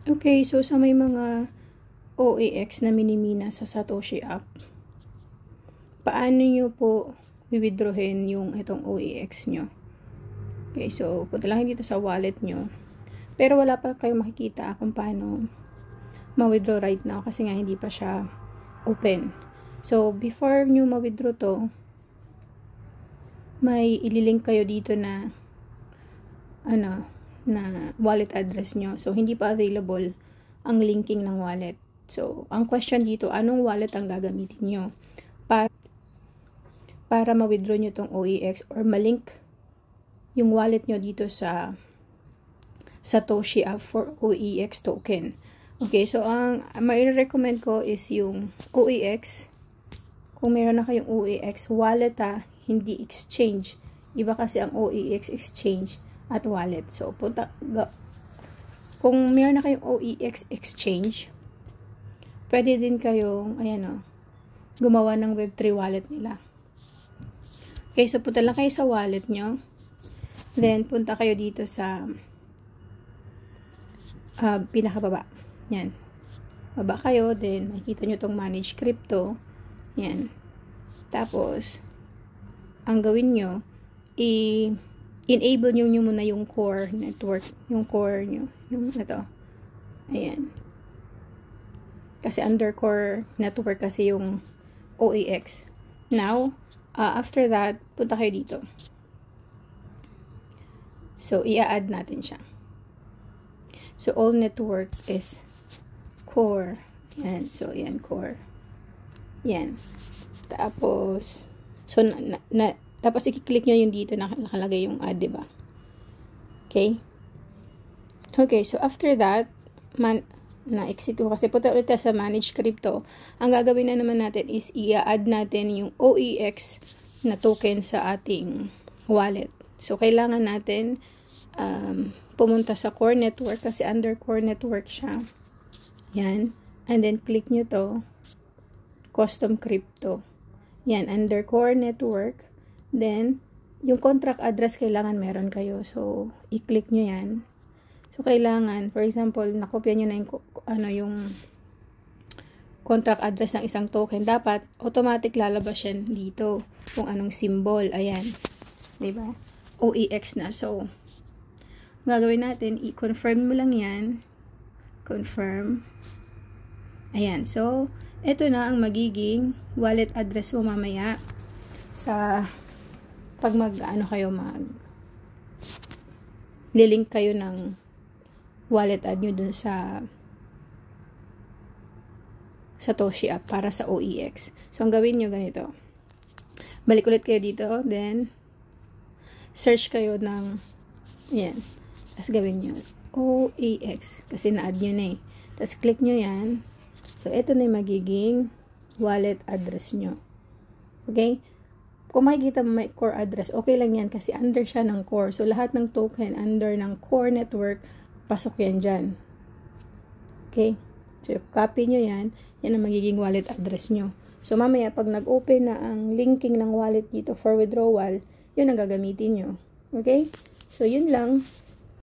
Okay, so sa may mga OAX na minimina sa Satoshi app, paano nyo po withdrawin yung itong OAX nyo? Okay, so punta lang dito sa wallet nyo. Pero wala pa kayo makikita kung paano ma-withdraw right now kasi nga hindi pa siya open. So, before nyo ma-withdraw to, may ililink kayo dito na na wallet address nyo. So, hindi pa available ang linking ng wallet. So, ang question dito, anong wallet ang gagamitin nyo para ma-withdraw nyo tong OAX or malink yung wallet nyo dito sa Satoshi app for OAX token. Okay, so ang mai-recommend ko is yung OAX. Kung meron na kayong OAX wallet hindi exchange. Iba kasi ang OAX exchange at wallet. So, kung meron na kayong OAX exchange, pwede din kayong, gumawa ng Web3 wallet nila. Okay, so punta lang kayo sa wallet nyo. Then, punta kayo dito sa pinakababa. Yan. Baba kayo, then makikita nyo tong manage crypto. Yan. Tapos, ang gawin nyo, enable nyo muna yung core network. Yung core nyo. Yung ito. Ayan. Kasi under core network kasi yung OAX. Now, after that, punta kayo dito. So, i-add natin siya. So, all network is core. Yan. So, yan, core. Yan. Tapos, so, tapos i-click nyo yung dito na nakalagay yung add, diba? Okay? Okay, so after that, na-exit ko kasi punta ulit sa manage crypto. Ang gagawin na naman natin is i-add natin yung OAX na token sa ating wallet. So, kailangan natin pumunta sa core network kasi under core network siya. Yan. And then, click nyo to. Custom crypto. Yan. Under core network. Then, yung contract address kailangan meron kayo. So, i-click nyo yan. So, kailangan, for example, nakopya nyo na yung contract address ng isang token. Dapat, automatic lalabas yan dito. Kung anong symbol. Ayan. Diba? OAX na. So, gagawin natin, i-confirm mo lang yan. Confirm. Ayan. So, ito na ang magiging wallet address mo mamaya sa pag lilink kayo ng wallet add nyo dun sa Satoshi app para sa OAX. So, ang gawin nyo ganito. Balik ulit kayo dito. Then, search kayo ng yan. Tapos gawin nyo OAX. Kasi na-add nyo na eh. Tapos, click nyo yan. So, ito na yung magiging wallet address nyo. Okay? Kung makikita mo may core address, okay lang yan kasi under siya ng core. So, lahat ng token under ng core network, pasok yan dyan. Okay? So, copy nyo yan. Yan ang magiging wallet address nyo. So, mamaya, pag nag-open na ang linking ng wallet dito for withdrawal, yun ang gagamitin nyo. Okay? So, yun lang.